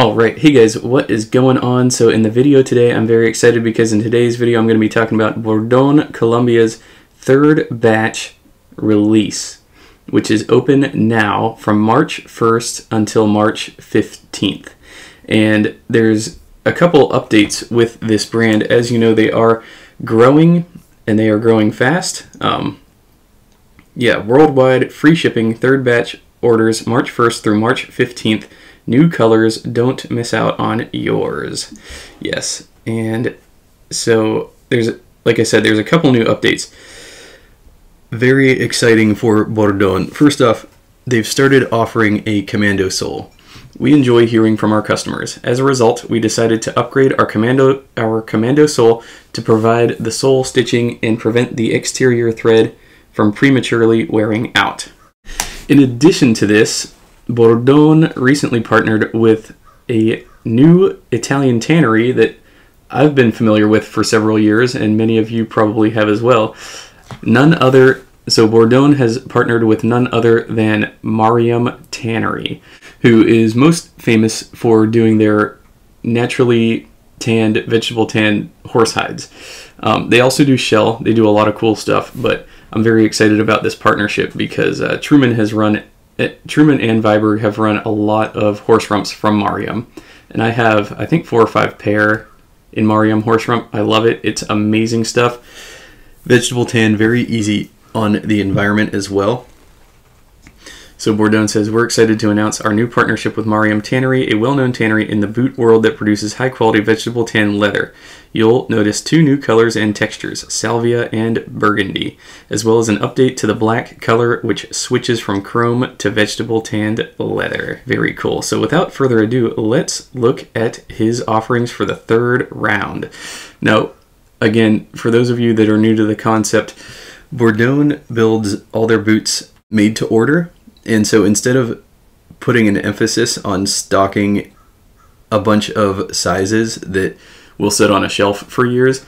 Alright, hey guys, what is going on? So in the video today, I'm very excited because in today's video, I'm going to be talking about Bordon Colombia's third batch release, which is open now from March 1st until March 15th. And there's a couple updates with this brand. As you know, they are growing, and they are growing fast. Worldwide free shipping, third batch orders March 1st through March 15th. New colors, don't miss out on yours. Yes, and so there's, like I said, there's a couple new updates. Very exciting for Bordon. First off, they've started offering a Commando Soul. We enjoy hearing from our customers. As a result, we decided to upgrade our Commando Soul to provide the sole stitching and prevent the exterior thread from prematurely wearing out. In addition to this, Bordon recently partnered with a new Italian tannery that I've been familiar with for several years, and many of you probably have as well. So Bordon has partnered with none other than Mariam Tannery, who is most famous for doing their naturally tanned, vegetable tanned horse hides. They also do shell. They do a lot of cool stuff, but I'm very excited about this partnership because Truman and Viber have run a lot of horse rumps from Mariam, and I have, I think, 4 or 5 pair in Mariam horse rump. I love it. It's amazing stuff. Vegetable tan, very easy on the environment as well. So Bordon says, we're excited to announce our new partnership with Mariam Tannery, a well-known tannery in the boot world that produces high-quality vegetable tan leather. You'll notice 2 new colors and textures, Salvia and Burgundy, as well as an update to the black color, which switches from chrome to vegetable tanned leather. Very cool. So without further ado, let's look at his offerings for the third round. Now, again, for those of you that are new to the concept, Bordon builds all their boots made to order. And so instead of putting an emphasis on stocking a bunch of sizes that will sit on a shelf for years,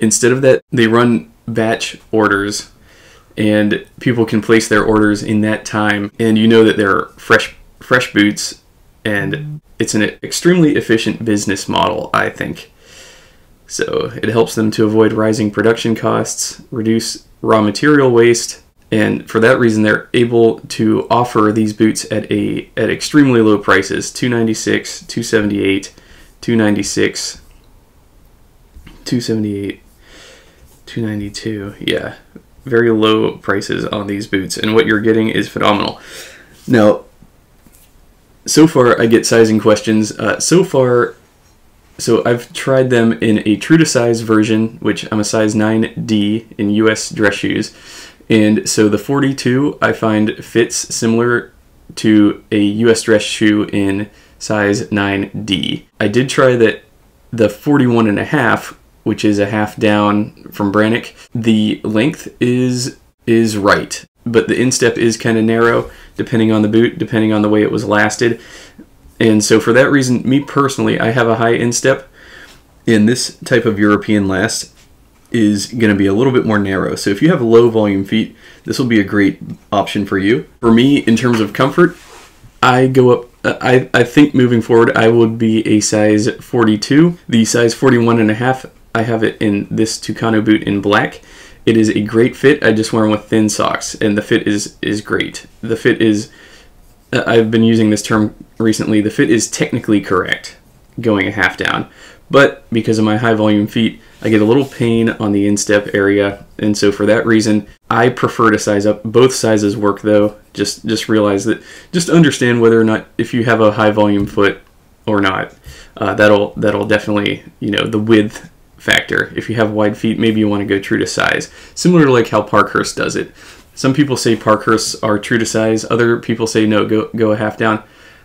instead of that, they run batch orders, and people can place their orders in that time, and you know that they're fresh boots, and it's an extremely efficient business model, I think. So it helps them to avoid rising production costs, reduce raw material waste, and for that reason, they're able to offer these boots at extremely low prices: $296, $278, $296, $278, $292. Yeah, very low prices on these boots, and what you're getting is phenomenal. Now, so far I get sizing questions. So I've tried them in a true to size version, which I'm a size 9D in US dress shoes. And so the 42 I find fits similar to a US dress shoe in size 9D. I did try the 41.5, which is a half down from Brannick. The length is right, but the instep is kind of narrow depending on the boot, depending on the way it was lasted. And so for that reason, me personally, I have a high instep, and this type of European last is going to be a little bit more narrow. So if you have low volume feet, this will be a great option for you. For me, in terms of comfort, I go up, I think moving forward, I would be a size 42. The size 41.5, I have it in this Tucano boot in black. It is a great fit. I just wear them with thin socks, and the fit is great. The fit is, I've been using this term recently, the fit is technically correct, going a half down. But because of my high volume feet, I get a little pain on the instep area, and so for that reason, I prefer to size up. Both sizes work though. Just realize that, just understand whether or not, if you have a high volume foot or not. That'll definitely, the width factor. If you have wide feet, maybe you want to go true to size. Similar to like how Parkhurst does it. Some people say Parkhursts are true to size. Other people say no, go a half down.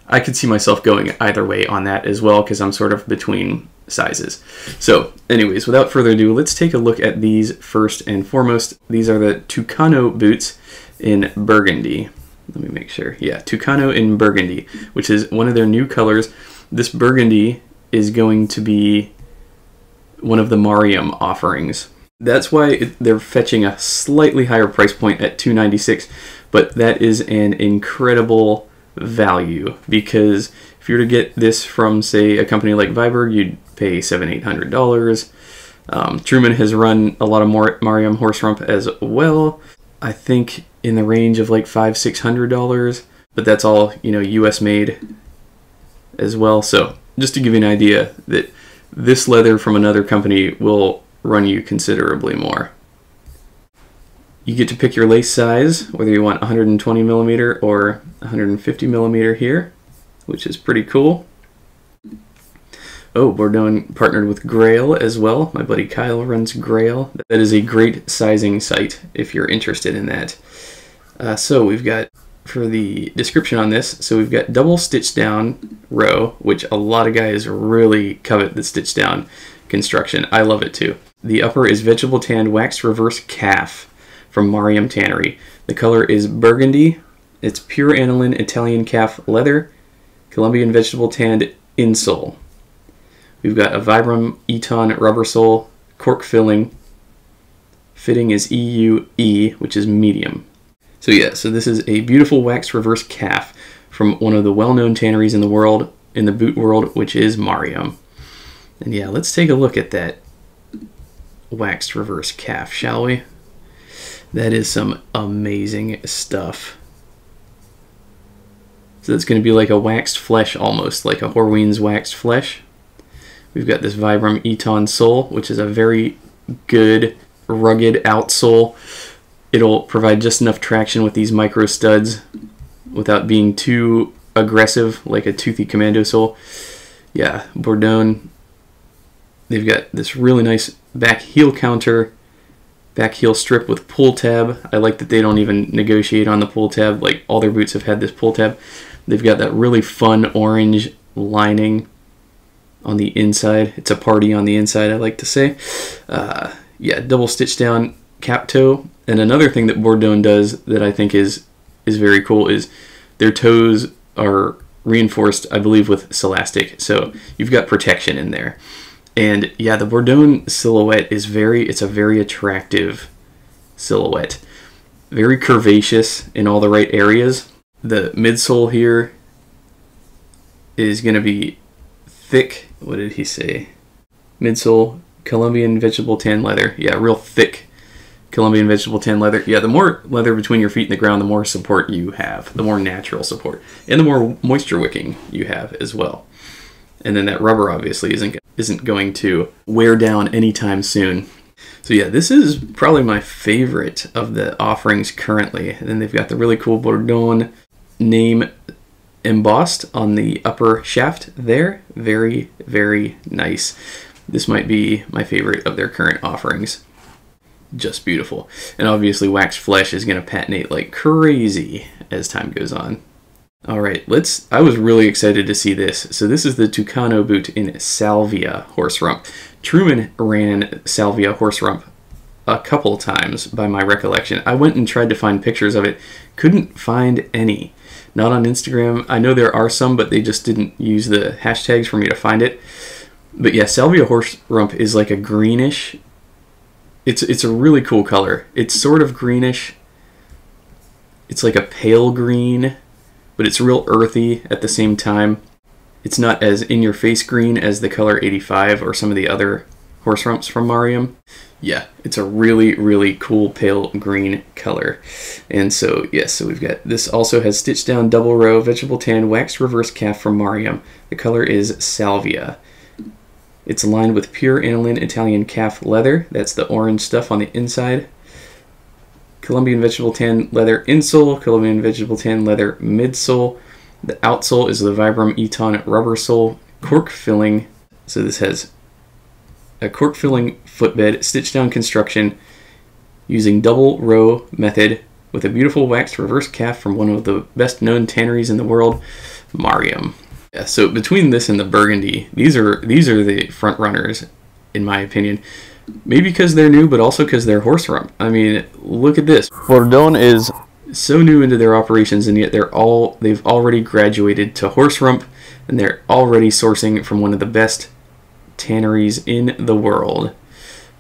I could see myself going either way on that as well, because I'm sort of between sizes. So anyways, without further ado, let's take a look at these first and foremost. These are the Tucano boots in Burgundy. Let me make sure. Yeah, Tucano in Burgundy, which is one of their new colors. This Burgundy is going to be one of the Mariam offerings. That's why they're fetching a slightly higher price point at $296, but that is an incredible value, because If you were to get this from, say, a company like Viberg, you'd pay $700-800. Truman has run a lot of Mariam horse rump as well. I think in the range of like $500-600, but that's all, you know, U.S. made as well. So just to give you an idea that this leather from another company will run you considerably more. You get to pick your lace size, whether you want 120 millimeter or 150 millimeter here, which is pretty cool. Oh, Bordon partnered with Grail as well. My buddy Kyle runs Grail. That is a great sizing site if you're interested in that. So we've got, for the description on this, so we've got double stitch down row, which a lot of guys really covet the stitch down construction. I love it too. The upper is vegetable tanned waxed reverse calf from Mariam Tannery. The color is Burgundy. It's pure aniline Italian calf leather, Colombian vegetable tanned insole. We've got a Vibram Eton rubber sole, cork filling. Fitting is EUE, which is medium. So yeah, so this is a beautiful waxed reverse calf from one of the well-known tanneries in the world, in the boot world, which is Mariam. And yeah, let's take a look at that waxed reverse calf, shall we? That is some amazing stuff. So that's going to be like a waxed flesh almost, like a Horween's waxed flesh. We've got this Vibram Eton sole, which is a very good, rugged outsole. It'll provide just enough traction with these micro studs without being too aggressive, like a toothy Commando Soul. Yeah, Bordon. They've got this really nice back heel counter, back heel strip with pull tab. I like that they don't even negotiate on the pull tab. Like, all their boots have had this pull tab. They've got that really fun orange lining on the inside. It's a party on the inside, I like to say. Yeah, double stitch down cap toe. And another thing that Bordon does that I think is very cool is their toes are reinforced, I believe, with Celastic. So you've got protection in there. And yeah, the Bordon silhouette is it's a very attractive silhouette. Very curvaceous in all the right areas. The midsole here is going to be thick. What did he say? Midsole, Colombian vegetable tan leather. Yeah, real thick Colombian vegetable tan leather. Yeah, the more leather between your feet and the ground, the more support you have. The more natural support. And the more moisture wicking you have as well. And then that rubber obviously isn't going to wear down anytime soon. So yeah, this is probably my favorite of the offerings currently. And then they've got the really cool Bordon name embossed on the upper shaft there. Very, very nice. This might be my favorite of their current offerings. Just beautiful. And obviously waxed flesh is going to patinate like crazy as time goes on. Alright, I was really excited to see this. So this is the Tucano boot in Salvia horse rump. Truman ran Salvia horse rump a couple times by my recollection. I went and tried to find pictures of it. Couldn't find any. Not on Instagram. I know there are some, but they just didn't use the hashtags for me to find it. But yeah, Salvia horse rump is like a greenish. It's a really cool color. It's sort of greenish. It's like a pale green, but it's real earthy at the same time. It's not as in-your-face green as the color 85 or some of the other horse rumps from Mariam. Yeah, it's a really, really cool pale green color. And so, yes, so we've got, this also has stitched down double row vegetable tan waxed reverse calf from Mariam. The color is Salvia. It's lined with pure aniline Italian calf leather. That's the orange stuff on the inside. Colombian vegetable tan leather insole, Colombian vegetable tan leather midsole. The outsole is the Vibram Eton rubber sole, cork filling. So this has a cork filling footbed, stitch down construction using double row method with a beautiful waxed reverse calf from one of the best known tanneries in the world, Mariam. Yeah, so between this and the Burgundy, these are the front runners in my opinion. Maybe because they're new, but also because they're horse rump. I mean, look at this. Bordon is so new into their operations, and yet they've already graduated to horse rump, and they're already sourcing from one of the best tanneries in the world,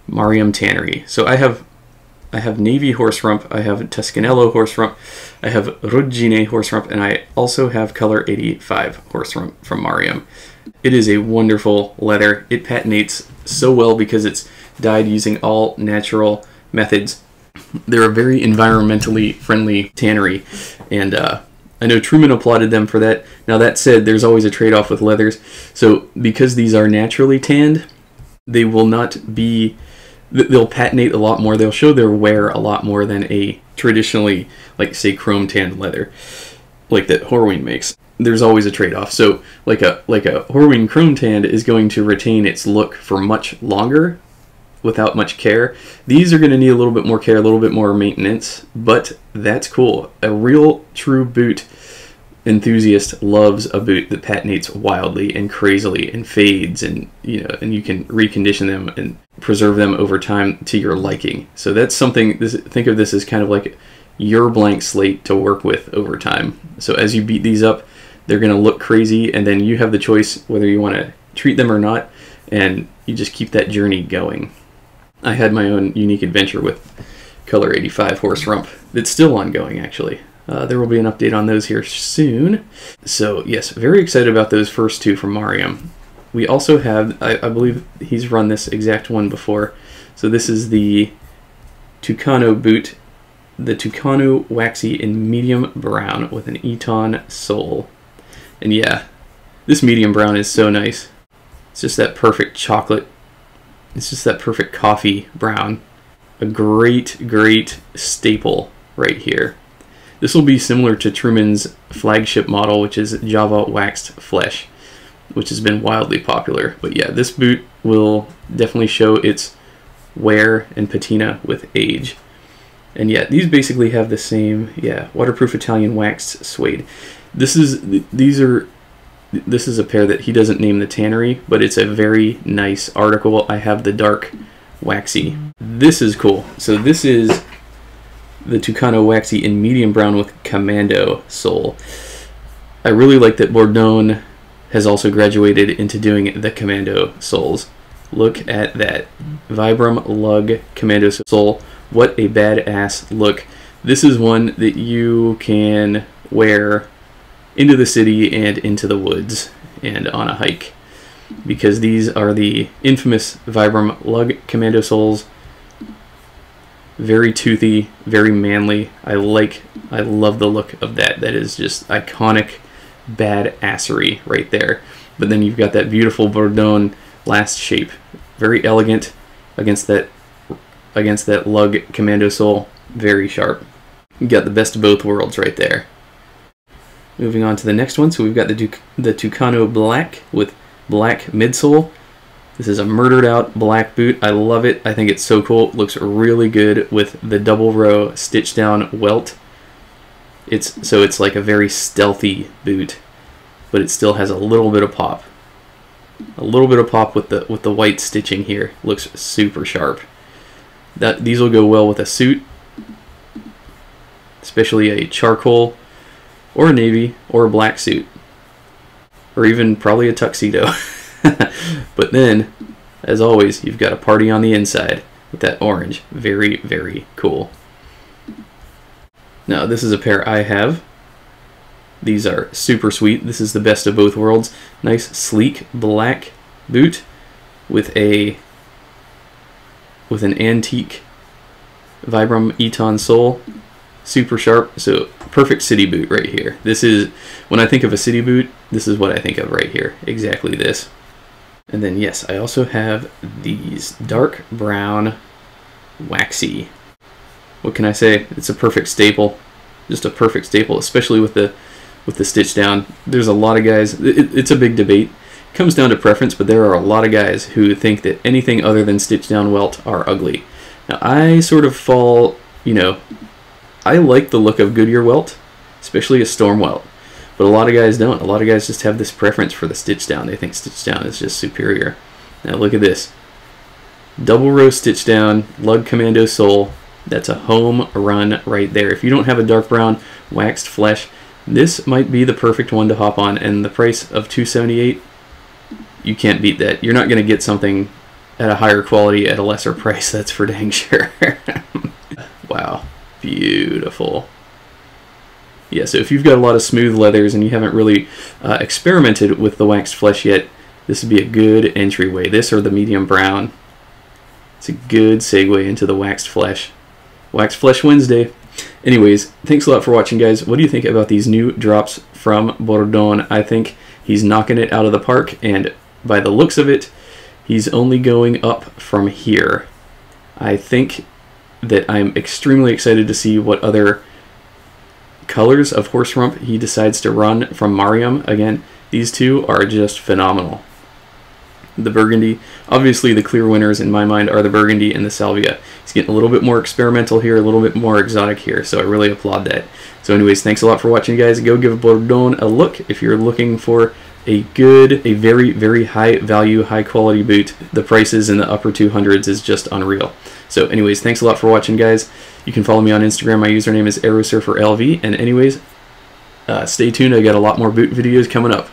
Mariam Tannery. So I have I have navy horse rump, I have Tuscanello horse rump, I have Ruggine horse rump, and I also have color 85 horse rump from Mariam. It is a wonderful leather. It patinates so well because it's dyed using all natural methods. They're a very environmentally friendly tannery, and I know Truman applauded them for that. Now that said, there's always a trade-off with leathers. So because these are naturally tanned, they will not be, they'll patinate a lot more. They'll show their wear a lot more than a traditionally, like say, chrome tanned leather, like that Horween makes. There's always a trade-off. So like a Horween chrome tanned is going to retain its look for much longer without much care. These are going to need a little bit more care, a little bit more maintenance, but that's cool. A real true boot enthusiast loves a boot that patinates wildly and crazily and fades, and and you can recondition them and preserve them over time to your liking. So that's something, think of this as kind of like your blank slate to work with over time. So as you beat these up, they're going to look crazy, and then you have the choice whether you want to treat them or not, and you just keep that journey going. I had my own unique adventure with color 85 horse rump that's still ongoing, actually. There will be an update on those here soon. So yes, very excited about those first two from Mariam. We also have, I believe he's run this exact one before. So this is the Tucano boot, the Tucano Waxy in medium brown with an Eton sole. And yeah, this medium brown is so nice. It's just that perfect chocolate. It's just that perfect coffee brown. A great, great staple right here. This will be similar to Truman's flagship model, which is Java Waxed Flesh, which has been wildly popular. But yeah, this boot will definitely show its wear and patina with age. And yeah, these basically have the same, waterproof Italian waxed suede. This is a pair that he doesn't name the tannery, but it's a very nice article. I have the dark Waxy. This is cool. So this is the Tucano Waxy in medium brown with Commando Soul. I really like that Bordon has also graduated into doing the Commando Souls. Look at that. Vibram Lug Commando Soul. What a badass look. This is one that you can wear into the city and into the woods and on a hike, because these are the infamous Vibram Lug Commando Souls. Very toothy, very manly. I love the look of that. That is just iconic badassery right there. But then you've got that beautiful Bordon last shape. Very elegant against that Lug Commando Soul. Very sharp. You got the best of both worlds right there. Moving on to the next one, so we've got the Tucano Black with black midsole. This is a murdered out black boot. I love it. I think it's so cool. It looks really good with the double row stitch down welt. It's like a very stealthy boot, but it still has a little bit of pop. A little bit of pop with the white stitching here. Looks super sharp. These will go well with a suit, especially a charcoal or a navy or a black suit, or even probably a tuxedo. But then, as always, you've got a party on the inside with that orange. Very, very cool. Now, this is a pair I have. These are super sweet. This is the best of both worlds. Nice, sleek black boot with an antique Vibram Eton sole. Super sharp. So perfect city boot right here. This is, when I think of a city boot, this is what I think of right here. Exactly this. And then yes, I also have these dark brown Waxy. What can I say? It's a perfect staple. Just a perfect staple, especially with the stitch down. There's a lot of guys, it's a big debate. It comes down to preference, but there are a lot of guys who think that anything other than stitch down welt are ugly. Now I sort of fall, I like the look of Goodyear welt, especially a storm welt. But a lot of guys don't. A lot of guys just have this preference for the stitch down. They think stitch down is just superior. Now look at this. Double row stitch down, Lug Commando Soul. That's a home run right there. If you don't have a dark brown waxed flesh, this might be the perfect one to hop on. And the price of $278, you can't beat that. You're not going to get something at a higher quality at a lesser price. That's for dang sure. Wow, beautiful. Yeah, so if you've got a lot of smooth leathers and you haven't really experimented with the waxed flesh yet, this would be a good entryway. This or the medium brown. It's a good segue into the waxed flesh. Waxed Flesh Wednesday. Anyways, thanks a lot for watching, guys. What do you think about these new drops from Bordon? I think he's knocking it out of the park, and by the looks of it, he's only going up from here. I think that I'm extremely excited to see what other colors of horse rump he decides to run from Mariam. Again, these two are just phenomenal. The Burgundy, obviously the clear winners in my mind are the Burgundy and the Salvia. He's getting a little bit more experimental here, a little bit more exotic here, so I really applaud that. So anyways, thanks a lot for watching, guys. Go give Bordon a look if you're looking for a very, very high value, high quality boot. The prices in the upper 200s is just unreal. So anyways, thanks a lot for watching, guys. You can follow me on Instagram. My username is AeroSurferLV. And anyways, stay tuned. I got a lot more boot videos coming up.